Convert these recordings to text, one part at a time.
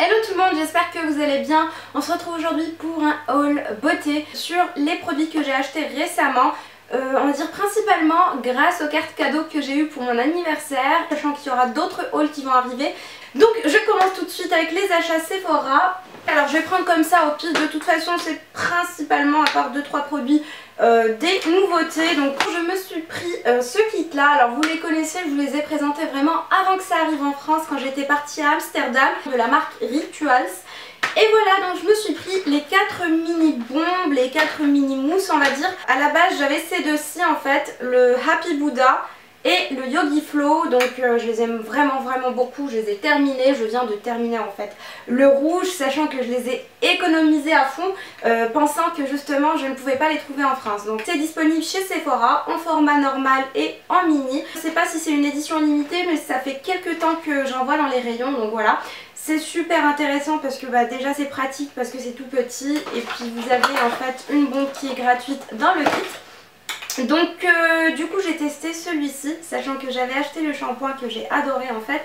Hello tout le monde, j'espère que vous allez bien. On se retrouve aujourd'hui pour un haul beauté sur les produits que j'ai achetés récemment. On va dire principalement grâce aux cartes cadeaux que j'ai eues pour mon anniversaire, sachant qu'il y aura d'autres hauls qui vont arriver. Donc je commence tout de suite avec les achats Sephora. Alors je vais prendre comme ça au pif, de toute façon c'est principalement à part 2-3 produits des nouveautés. Donc je me suis pris ce kit là, alors vous les connaissez, je vous les ai présentés vraiment avant que ça arrive en France quand j'étais partie à Amsterdam, de la marque Rituals. Et voilà, donc je me suis pris les 4 mini bombes, les 4 mini mousses on va dire. À la base j'avais ces deux-ci en fait, le Happy Buddha et le Yogi Flow, donc je les aime vraiment beaucoup, je les ai terminés, je viens de terminer en fait le rouge, sachant que je les ai économisés à fond, pensant que justement je ne pouvais pas les trouver en France. Donc c'est disponible chez Sephora en format normal et en mini. Je ne sais pas si c'est une édition limitée, mais ça fait quelques temps que j'en vois dans les rayons, donc voilà. C'est super intéressant parce que déjà c'est pratique parce que c'est tout petit, et puis vous avez en fait une bombe qui est gratuite dans le kit. Donc du coup j'ai testé celui-ci, sachant que j'avais acheté le shampoing que j'ai adoré en fait.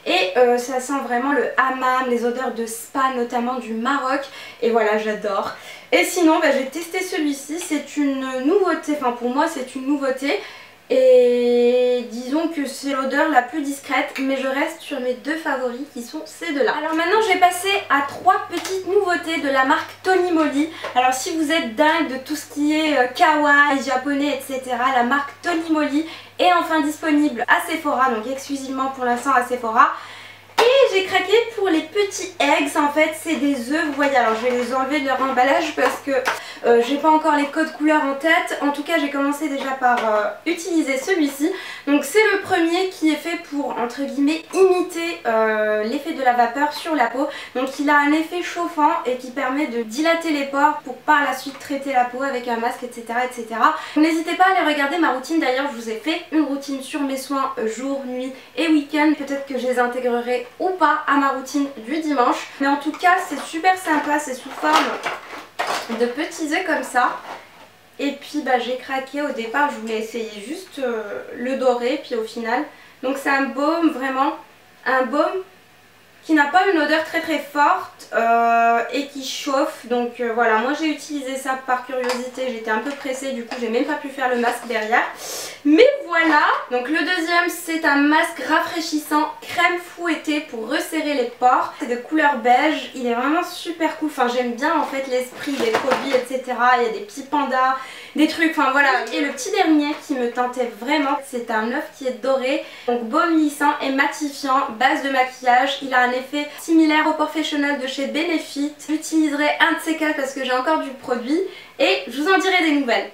Et ça sent vraiment le hammam, les odeurs de spa notamment du Maroc. Et voilà, j'adore. Et sinon j'ai testé celui-ci, c'est une nouveauté, enfin pour moi c'est une nouveauté. Et disons que c'est l'odeur la plus discrète, mais je reste sur mes deux favoris qui sont ces deux là. Alors maintenant je vais passer à 3 petites nouveautés de la marque Tony Moly. Alors si vous êtes dingue de tout ce qui est kawaii, japonais, etc., la marque Tony Moly est enfin disponible à Sephora, donc exclusivement pour l'instant à Sephora. Et j'ai craqué pour les petits eggs, en fait c'est des œufs, vous voyez, alors je vais les enlever de leur emballage parce que j'ai pas encore les codes couleurs en tête. En tout cas j'ai commencé déjà par utiliser celui-ci. Donc c'est le premier qui est fait pour entre guillemets imiter l'effet de la vapeur sur la peau. Donc il a un effet chauffant et qui permet de dilater les pores pour par la suite traiter la peau avec un masque, etc. etc. N'hésitez pas à aller regarder ma routine, d'ailleurs je vous ai fait une routine sur mes soins jour, nuit et week-end. Peut-être que je les intégrerai ou pas à ma routine du dimanche, mais en tout cas c'est super sympa, c'est sous forme de petits œufs comme ça. Et puis j'ai craqué au départ, je voulais essayer juste le doré, puis au final donc c'est un baume, vraiment un baume qui n'a pas une odeur très forte et qui chauffe. Donc voilà, moi j'ai utilisé ça par curiosité, j'étais un peu pressée, du coup j'ai même pas pu faire le masque derrière. Mais voilà, donc le deuxième c'est un masque rafraîchissant crème fouettée pour resserrer les pores. C'est de couleur beige, il est vraiment super cool, enfin j'aime bien en fait l'esprit des produits, etc. Il y a des petits pandas, des trucs, enfin voilà. Et le petit dernier qui me tentait vraiment, c'est un œuf qui est doré, donc baume lissant et matifiant, base de maquillage. Il a un effet similaire au Professional de chez Benefit. J'utiliserai un de ces 4 parce que j'ai encore du produit et je vous en dirai des nouvelles.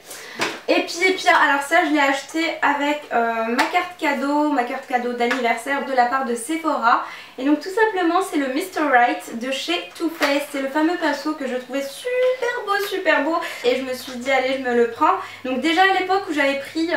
Et puis alors ça je l'ai acheté avec ma carte cadeau d'anniversaire de la part de Sephora. Et donc tout simplement c'est le Mr. Right de chez Too Faced. C'est le fameux pinceau que je trouvais super beau et je me suis dit allez je me le prends. Donc déjà à l'époque où j'avais pris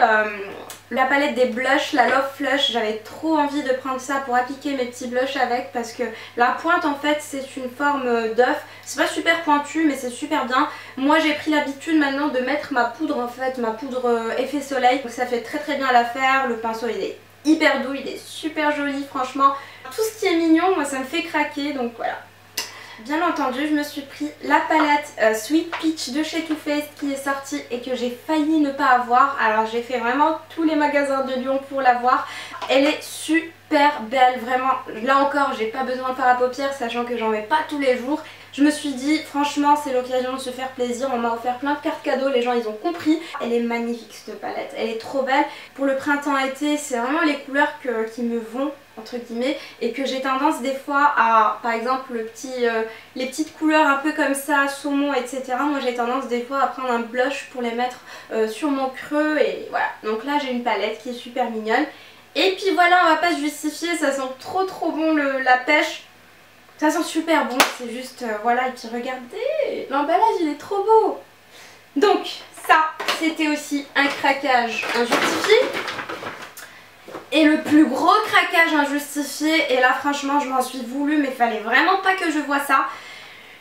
la palette des blushs, la Love Flush, j'avais trop envie de prendre ça pour appliquer mes petits blushs avec, parce que la pointe en fait c'est une forme d'œuf. C'est pas super pointu mais c'est super bien. Moi j'ai pris l'habitude maintenant de mettre ma poudre en fait, ma poudre effet soleil, donc ça fait très bien l'affaire. Le pinceau il est hyper doux, il est super joli franchement. Tout ce qui est mignon moi ça me fait craquer, donc voilà. Bien entendu je me suis pris la palette Sweet Peach de chez Too Faced qui est sortie et que j'ai failli ne pas avoir. Alors j'ai fait vraiment tous les magasins de Lyon pour l'avoir. Elle est super belle, vraiment. Là encore j'ai pas besoin de fard à paupières sachant que j'en mets pas tous les jours. Je me suis dit franchement c'est l'occasion de se faire plaisir, on m'a offert plein de cartes cadeaux, les gens ils ont compris. Elle est magnifique cette palette, elle est trop belle. Pour le printemps-été c'est vraiment les couleurs qui me vont entre guillemets, et que j'ai tendance des fois à, par exemple les petites couleurs un peu comme ça, saumon, etc. Moi j'ai tendance des fois à prendre un blush pour les mettre sur mon creux, et voilà. Donc là j'ai une palette qui est super mignonne. Et puis voilà, on va pas se justifier, ça sent trop bon la pêche. Ça sent super bon, c'est juste voilà. Et puis regardez, l'emballage il est trop beau. Donc ça c'était aussi un craquage injustifié. Et le plus gros craquage injustifié, et là franchement je m'en suis voulu mais il fallait vraiment pas que je vois ça.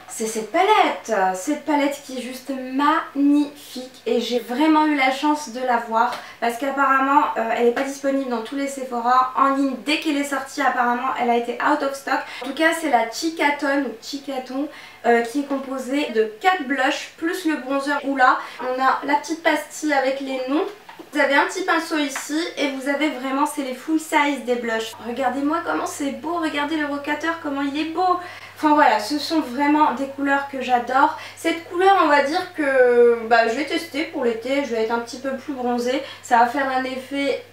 c'est cette palette qui est juste magnifique et j'ai vraiment eu la chance de l'avoir parce qu'apparemment elle n'est pas disponible dans tous les Sephora en ligne. Dès qu'elle est sortie apparemment elle a été out of stock. En tout cas c'est la Chikaton ou Chikaton qui est composée de 4 blushs plus le bronzer Hoola. On a la petite pastille avec les noms. Vous avez un petit pinceau ici et vous avez vraiment, c'est les full size des blushs. Regardez-moi comment c'est beau, regardez le rocateur comment il est beau. Enfin voilà, ce sont vraiment des couleurs que j'adore. Cette couleur, on va dire que je vais tester pour l'été, je vais être un petit peu plus bronzée. Ça va faire un effet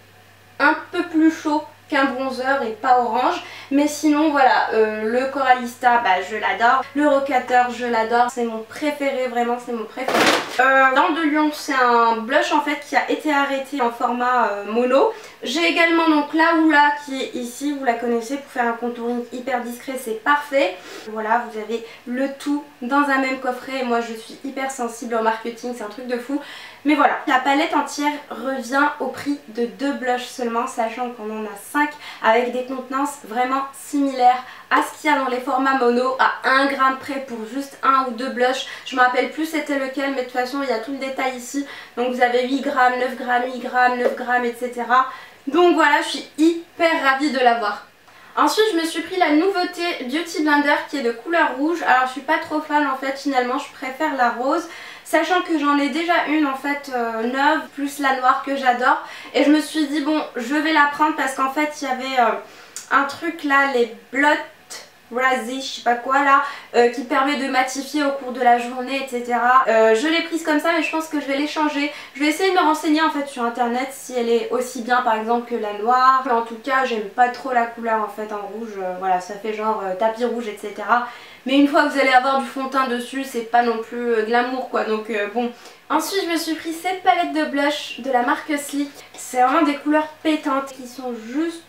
un peu plus chaud qu'un bronzer et pas orange. Mais sinon voilà, le Coralista je l'adore, le rocateur je l'adore, c'est mon préféré, vraiment c'est mon préféré. Dans de Lyon, c'est un blush en fait qui a été arrêté en format mono. J'ai également donc la Hoola qui est ici, vous la connaissez, pour faire un contouring hyper discret, c'est parfait. Voilà, vous avez le tout dans un même coffret et moi je suis hyper sensible au marketing, c'est un truc de fou. Mais voilà, la palette entière revient au prix de 2 blushs seulement, sachant qu'on en a 5 avec des contenances vraiment similaires à ce qu'il y a dans les formats mono, à 1 gramme près pour juste 1 ou 2 blushs. Je me rappelle plus c'était lequel, mais de toute façon il y a tout le détail ici. Donc vous avez 8 grammes, 9 grammes, 8 grammes, 9 grammes, etc. Donc voilà, je suis hyper ravie de l'avoir. Ensuite je me suis pris la nouveauté Beauty Blender qui est de couleur rouge. Alors je suis pas trop fan en fait, finalement je préfère la rose. Sachant que j'en ai déjà une en fait neuve, plus la noire que j'adore. Et je me suis dit bon, je vais la prendre parce qu'en fait il y avait un truc là, les Blot Razzie, je sais pas quoi là, qui permet de matifier au cours de la journée, etc. Je l'ai prise comme ça mais je pense que je vais les changer. Je vais essayer de me renseigner en fait sur internet si elle est aussi bien par exemple que la noire. En tout cas j'aime pas trop la couleur en fait en rouge, voilà ça fait genre tapis rouge, etc. Mais une fois que vous allez avoir du fond de teint dessus, c'est pas non plus glamour quoi, donc bon. Ensuite je me suis pris cette palette de blush de la marque Sleek. C'est vraiment des couleurs pétantes qui sont juste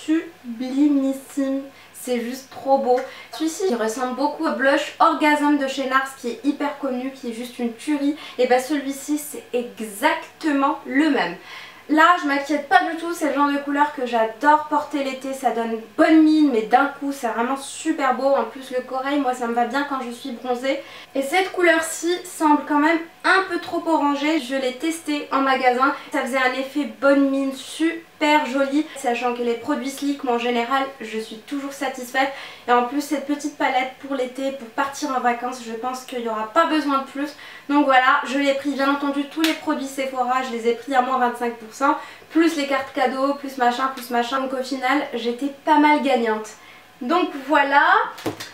sublimissimes. C'est juste trop beau. Celui-ci il ressemble beaucoup au blush Orgasm de chez NARS qui est hyper connu, qui est juste une tuerie. Et celui-ci c'est exactement le même. Là je m'inquiète pas du tout, c'est le genre de couleur que j'adore porter l'été, ça donne une bonne mine mais d'un coup c'est vraiment super beau. En plus le corail, moi ça me va bien quand je suis bronzée. Et cette couleur-ci semble quand même un peu trop orangée, je l'ai testée en magasin, ça faisait un effet bonne mine super joli, sachant que les produits Sleek, moi en général je suis toujours satisfaite. Et en plus cette petite palette pour l'été, pour partir en vacances, je pense qu'il n'y aura pas besoin de plus. Donc voilà, je l'ai pris, bien entendu tous les produits Sephora, je les ai pris à moins 25%, plus les cartes cadeaux, plus machin, donc au final j'étais pas mal gagnante. Donc voilà.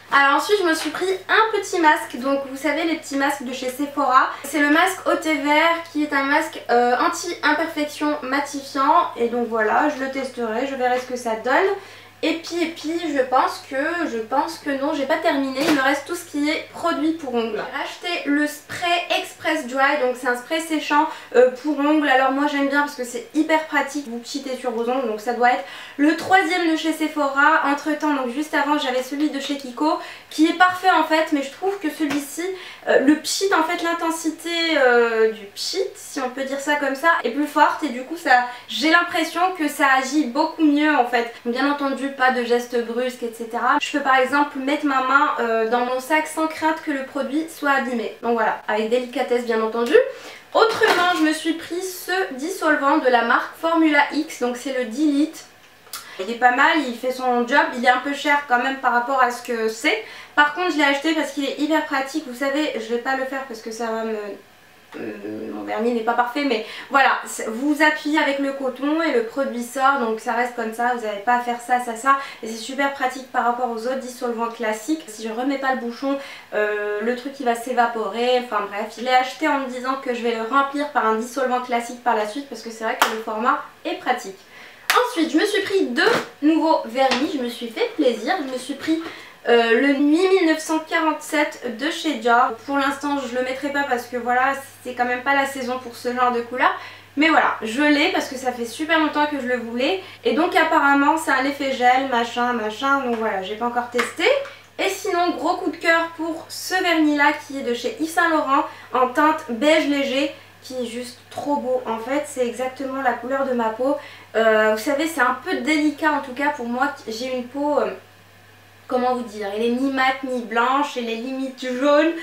Alors ensuite je me suis pris un petit masque, donc vous savez les petits masques de chez Sephora. C'est le masque au thé vert qui est un masque anti-imperfection matifiant. Et donc voilà, je le testerai, je verrai ce que ça donne. Et puis je pense que non, j'ai pas terminé, il me reste tout ce qui est produit pour ongles. J'ai racheté le spray Express Dry, donc c'est un spray séchant pour ongles. Alors moi j'aime bien parce que c'est hyper pratique, vous pchitez sur vos ongles, donc ça doit être le 3e de chez Sephora. Entre temps, donc juste avant j'avais celui de chez Kiko qui est parfait en fait, mais je trouve que celui-ci, le pchit en fait, l'intensité du pchit, si on peut dire ça comme ça, est plus forte et du coup j'ai l'impression que ça agit beaucoup mieux en fait. Bien entendu pas de gestes brusques, etc. Je peux par exemple mettre ma main dans mon sac sans crainte que le produit soit abîmé. Donc voilà, avec délicatesse bien entendu. Autrement je me suis pris ce dissolvant de la marque Formula X, donc c'est le 10 litres. Il est pas mal, il fait son job, il est un peu cher quand même par rapport à ce que c'est. Par contre je l'ai acheté parce qu'il est hyper pratique, vous savez je vais pas le faire parce que ça va me... mon vernis n'est pas parfait, mais voilà, vous appuyez avec le coton et le produit sort, donc ça reste comme ça, vous n'avez pas à faire ça, et c'est super pratique par rapport aux autres dissolvants classiques. Si je remets pas le bouchon, le truc il va s'évaporer, enfin bref. Je l'ai acheté en me disant que je vais le remplir par un dissolvant classique par la suite parce que c'est vrai que le format est pratique. Ensuite je me suis pris 2 nouveaux vernis, je me suis fait plaisir, je me suis pris le Nuit 1947 de chez Dior. Pour l'instant je le mettrai pas parce que voilà, c'est quand même pas la saison pour ce genre de couleur. Mais voilà, je l'ai parce que ça fait super longtemps que je le voulais. Et donc apparemment c'est un effet gel, machin, donc voilà, j'ai pas encore testé. Et sinon, gros coup de cœur pour ce vernis là qui est de chez Yves Saint Laurent en teinte beige léger, qui est juste trop beau. En fait c'est exactement la couleur de ma peau. Vous savez c'est un peu délicat en tout cas pour moi, j'ai une peau... comment vous dire, elle est ni mate ni blanche, elle est limite jaune.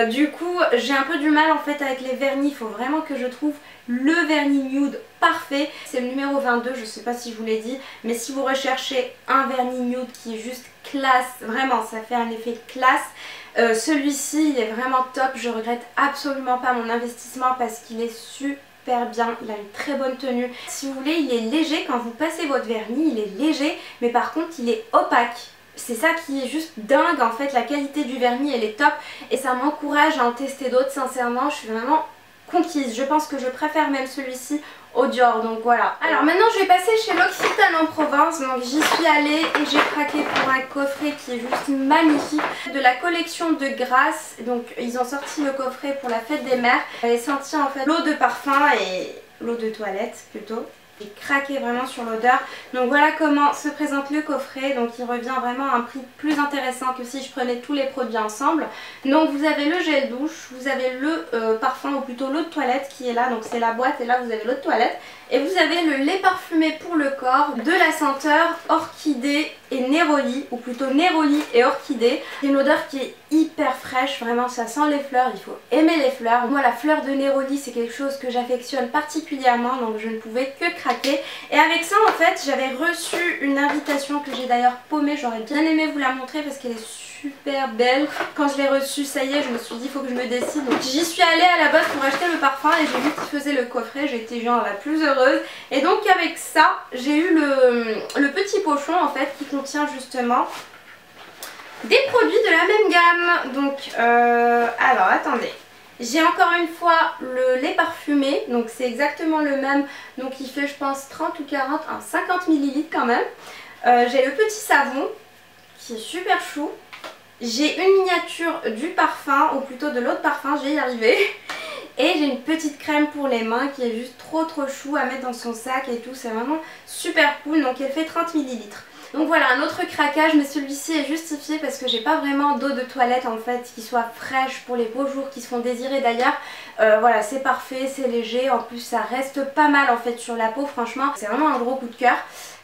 Du coup j'ai un peu du mal en fait avec les vernis, il faut vraiment que je trouve le vernis nude parfait. C'est le numéro 22, je sais pas si je vous l'ai dit, mais si vous recherchez un vernis nude qui est juste classe, vraiment ça fait un effet classe, celui-ci il est vraiment top. Je regrette absolument pas mon investissement parce qu'il est super bien, il a une très bonne tenue. Si vous voulez, il est léger quand vous passez votre vernis, il est léger, mais par contre il est opaque. C'est ça qui est juste dingue en fait, la qualité du vernis elle est top et ça m'encourage à en tester d'autres. Sincèrement je suis vraiment conquise, je pense que je préfère même celui-ci au Dior, donc voilà. Alors maintenant je vais passer chez L'Occitane en Provence, donc j'y suis allée et j'ai craqué pour un coffret qui est juste magnifique de la collection de Grasse. Donc ils ont sorti le coffret pour la fête des mères. J'avais senti en fait l'eau de parfum et l'eau de toilette plutôt. J'ai craqué vraiment sur l'odeur. Donc voilà comment se présente le coffret. Donc il revient vraiment à un prix plus intéressant que si je prenais tous les produits ensemble. Donc vous avez le gel douche, vous avez le parfum ou plutôt l'eau de toilette qui est là. Donc c'est la boîte et là vous avez l'eau de toilette. Et vous avez le lait parfumé pour le corps de la senteur orchidée et néroli, ou plutôt néroli et orchidée. C'est une odeur qui est hyper fraîche, vraiment ça sent les fleurs, il faut aimer les fleurs. Moi la fleur de néroli c'est quelque chose que j'affectionne particulièrement, donc je ne pouvais que craquer. Et avec ça en fait j'avais reçu une invitation que j'ai d'ailleurs paumée, j'aurais bien aimé vous la montrer parce qu'elle est super belle. Quand je l'ai reçue, ça y est, je me suis dit il faut que je me décide. Donc j'y suis allée à la base pour acheter le parfum et j'ai vu qu'il faisait le coffret, j'ai été genre la plus heureuse. Et donc avec ça, j'ai eu le petit pochon en fait qui contient justement des produits de la même gamme. Donc alors attendez. J'ai encore une fois le lait parfumé, donc c'est exactement le même, donc il fait je pense 30 ou 40, 50 ml quand même. J'ai le petit savon qui est super chou. J'ai une miniature du parfum, ou plutôt de l'eau de parfum, je vais y arriver. Et j'ai une petite crème pour les mains qui est juste trop chou à mettre dans son sac et tout, c'est vraiment super cool, donc elle fait 30 ml. Donc voilà, un autre craquage, mais celui-ci est justifié parce que j'ai pas vraiment d'eau de toilette en fait qui soit fraîche pour les beaux jours qui se font désirer d'ailleurs. Voilà, c'est parfait, c'est léger, en plus ça reste pas mal en fait sur la peau, franchement, c'est vraiment un gros coup de cœur.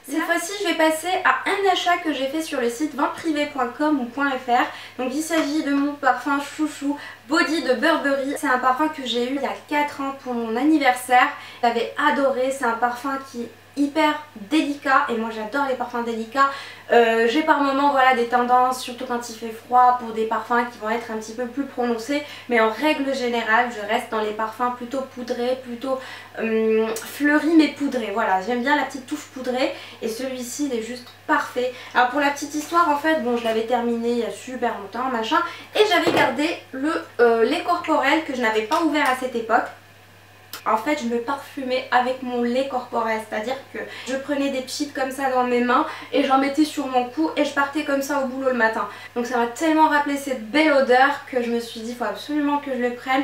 Cette fois-ci je vais passer à un achat que j'ai fait sur le site ventprivé.com ou .fr. Donc il s'agit de mon parfum chouchou Body de Burberry. C'est un parfum que j'ai eu il y a 4 ans pour mon anniversaire. J'avais adoré, c'est un parfum qui est hyper délicat et moi j'adore les parfums délicats. J'ai par moments voilà, des tendances, surtout quand il fait froid, pour des parfums qui vont être un petit peu plus prononcés, mais en règle générale je reste dans les parfums plutôt poudrés, plutôt fleuris mais poudrés. Voilà, j'aime bien la petite touche poudrée et celui-ci il est juste parfait. Alors pour la petite histoire en fait, bon je l'avais terminé il y a super longtemps machin, et j'avais gardé le lait corporel que je n'avais pas ouvert à cette époque. En fait je me parfumais avec mon lait corporel, c'est-à-dire que je prenais des pchites comme ça dans mes mains et j'en mettais sur mon cou et je partais comme ça au boulot le matin. Donc ça m'a tellement rappelé cette belle odeur que je me suis dit il faut absolument que je le prenne.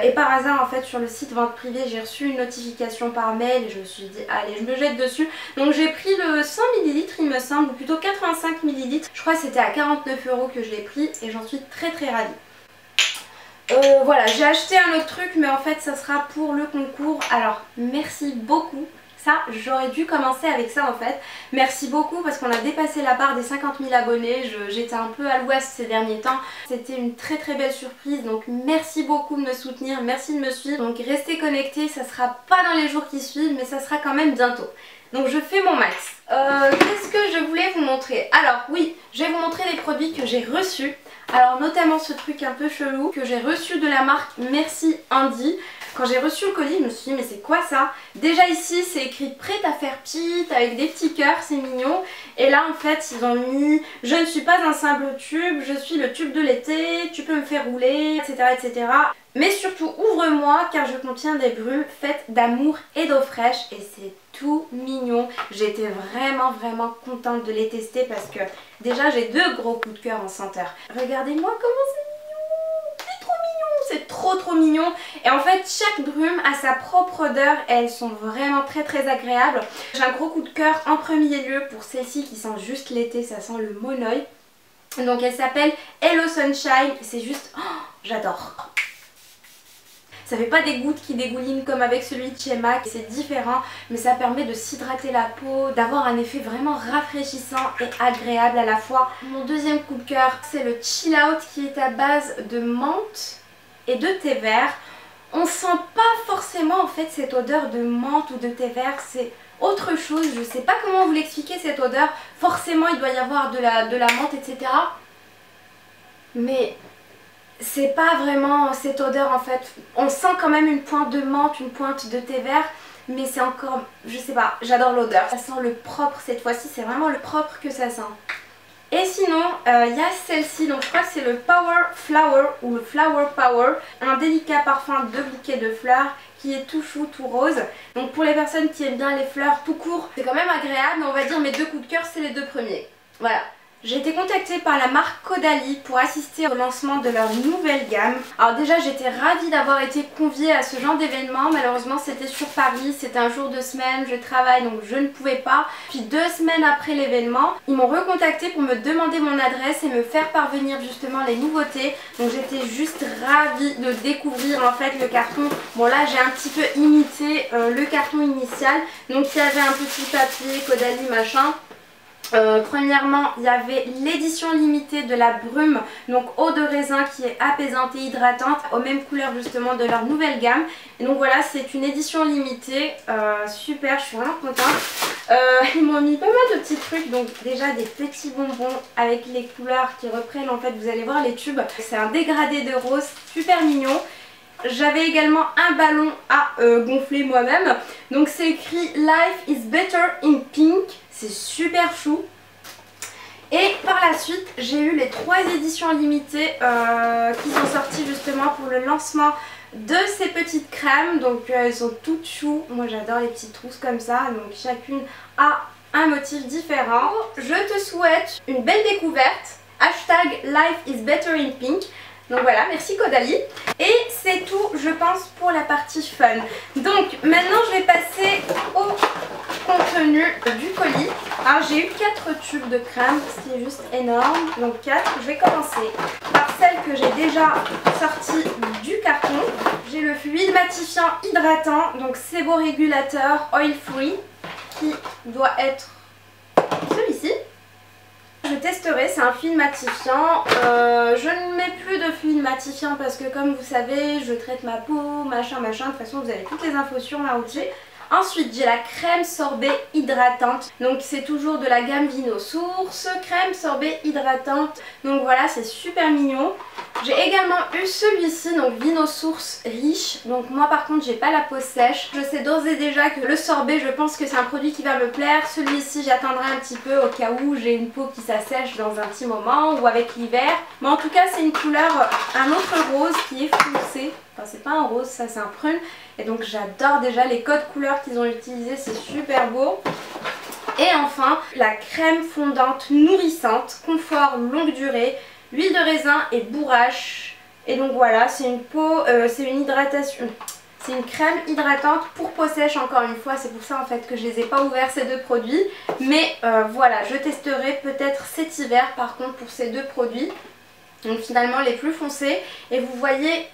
Et par hasard en fait sur le site vente privée j'ai reçu une notification par mail et je me suis dit allez je me jette dessus. Donc j'ai pris le 100 ml il me semble, ou plutôt 85 ml. Je crois que c'était à 49 € que je l'ai pris et j'en suis très ravie. Voilà, j'ai acheté un autre truc mais en fait ça sera pour le concours. Alors merci beaucoup, ça j'aurais dû commencer avec ça en fait. Merci beaucoup parce qu'on a dépassé la barre des 50 000 abonnés, j'étais un peu à l'ouest ces derniers temps. C'était une très belle surprise, donc merci beaucoup de me soutenir, merci de me suivre. Donc restez connectés, ça sera pas dans les jours qui suivent mais ça sera quand même bientôt. Donc je fais mon max. Qu'est-ce que je voulais vous montrer? Alors oui, je vais vous montrer les produits que j'ai reçus. Alors notamment ce truc un peu chelou que j'ai reçu de la marque Merci Andy. Quand j'ai reçu le colis je me suis dit mais c'est quoi ça? Déjà ici c'est écrit prête à faire petite avec des petits cœurs, c'est mignon. Et là en fait ils ont mis je ne suis pas un simple tube, je suis le tube de l'été, tu peux me faire rouler, etc. Mais surtout ouvre-moi car je contiens des brumes faites d'amour et d'eau fraîche et c'est tout mignon. J'étais vraiment contente de les tester parce que déjà j'ai 2 gros coups de cœur en senteur. Regardez-moi comment c'est mignon, c'est trop mignon, c'est trop mignon. Et en fait chaque brume a sa propre odeur et elles sont vraiment très agréables. J'ai un gros coup de cœur en premier lieu pour celle-ci qui sent juste l'été, ça sent le monoeil. Donc elle s'appelle Hello Sunshine, c'est juste, oh, j'adore. Ça fait pas des gouttes qui dégoulinent comme avec celui de chez MAC, c'est différent, mais ça permet de s'hydrater la peau, d'avoir un effet vraiment rafraîchissant et agréable à la fois. Mon deuxième coup de cœur, c'est le Chill Out qui est à base de menthe et de thé vert. On sent pas forcément en fait cette odeur de menthe ou de thé vert, c'est autre chose, je sais pas comment vous l'expliquer cette odeur. Forcément il doit y avoir de la menthe, etc. Mais c'est pas vraiment cette odeur en fait. On sent quand même une pointe de menthe, une pointe de thé vert, mais c'est encore, je sais pas, j'adore l'odeur. Ça sent le propre cette fois-ci, c'est vraiment le propre que ça sent. Et sinon, il y a celle-ci, donc je crois que c'est le Power Flower ou le Flower Power, un délicat parfum de bouquet de fleurs qui est tout chou, tout rose. Donc pour les personnes qui aiment bien les fleurs tout court, c'est quand même agréable, mais on va dire mes deux coups de cœur, c'est les deux premiers. Voilà. J'ai été contactée par la marque Caudalie pour assister au lancement de leur nouvelle gamme. Alors déjà j'étais ravie d'avoir été conviée à ce genre d'événement. Malheureusement c'était sur Paris, c'était un jour de semaine, je travaille donc je ne pouvais pas. Puis 2 semaines après l'événement, ils m'ont recontactée pour me demander mon adresse et me faire parvenir justement les nouveautés. Donc j'étais juste ravie de découvrir en fait le carton. Bon là j'ai un petit peu imité le carton initial. Donc il y avait un petit papier Caudalie machin. Premièrement, il y avait l'édition limitée de la brume, donc eau de raisin qui est apaisante et hydratante, aux mêmes couleurs justement de leur nouvelle gamme. Et donc voilà, c'est une édition limitée, super, je suis vraiment contente. Ils m'ont mis pas mal de petits trucs, donc déjà des petits bonbons avec les couleurs qui reprennent en fait, vous allez voir les tubes. C'est un dégradé de rose, super mignon. J'avais également un ballon à gonfler moi-même. Donc c'est écrit Life is better in pink. C'est super chou. Et par la suite, j'ai eu les 3 éditions limitées qui sont sorties justement pour le lancement de ces petites crèmes. Donc elles sont toutes chou. Moi j'adore les petites trousses comme ça. Donc chacune a un motif différent. Je te souhaite une belle découverte. Hashtag Life is better in pink. Donc voilà, merci Caudalie. Et c'est tout, je pense, pour la partie fun. Donc maintenant, je vais passer au contenu du colis. Alors j'ai eu 4 tubes de crème, ce qui est juste énorme. Donc 4, je vais commencer par celle que j'ai déjà sortie du carton. J'ai le fluide matifiant hydratant, donc séborégulateur oil free, qui doit être celui-ci. Je testerai, c'est un fluide matifiant. Je ne mets plus de fluide matifiant parce que comme vous savez, je traite ma peau, machin. De toute façon, vous avez toutes les infos sur ma routine. Ensuite, j'ai la crème sorbet hydratante. Donc c'est toujours de la gamme Vino Source, crème sorbet hydratante. Donc voilà, c'est super mignon. J'ai également eu celui-ci, donc Vino Source riche. Donc moi par contre, j'ai pas la peau sèche. Je sais d'ores et déjà que le sorbet, je pense que c'est un produit qui va me plaire. Celui-ci, j'attendrai un petit peu au cas où j'ai une peau qui s'assèche dans un petit moment ou avec l'hiver. Mais en tout cas, c'est une couleur, un autre rose qui est foncé. Enfin, c'est pas un rose, ça c'est un prune. Et donc j'adore déjà les codes couleurs qu'ils ont utilisés, c'est super beau. Et enfin, la crème fondante nourrissante, confort longue durée, huile de raisin et bourrache. Et donc voilà, c'est une peau, c'est une hydratation, c'est une crème hydratante pour peau sèche encore une fois. C'est pour ça en fait que je les ai pas ouverts ces deux produits. Mais voilà, je testerai peut-être cet hiver par contre pour ces deux produits. Donc finalement les plus foncés. Et vous voyez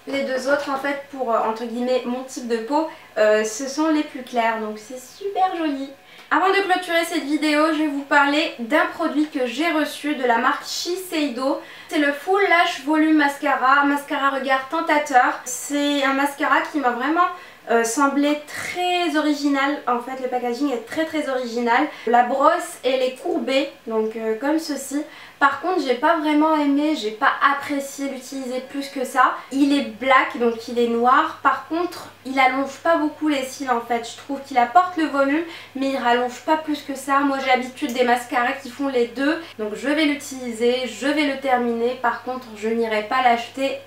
les deux autres en fait pour entre guillemets mon type de peau, ce sont les plus clairs. Donc c'est super joli. Avant de clôturer cette vidéo, je vais vous parler d'un produit que j'ai reçu de la marque Shiseido. C'est le Full Lash Volume Mascara, mascara regard tentateur. C'est un mascara qui m'a vraiment semblé très original. En fait le packaging est très original. La brosse elle est courbée, donc comme ceci. Par contre j'ai pas vraiment aimé, j'ai pas apprécié l'utiliser plus que ça. Il est black, donc il est noir. Par contre il allonge pas beaucoup les cils en fait. Je trouve qu'il apporte le volume mais il rallonge pas plus que ça. Moi j'ai l'habitude des mascaras qui font les deux. Donc je vais l'utiliser, je vais le terminer. Par contre je n'irai pas l'acheter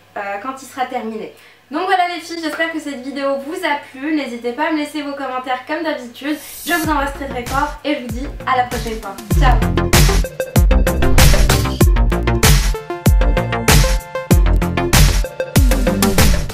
quand il sera terminé. Donc voilà les filles, j'espère que cette vidéo vous a plu. N'hésitez pas à me laisser vos commentaires comme d'habitude. Je vous embrasse très fort et je vous dis à la prochaine fois. Ciao!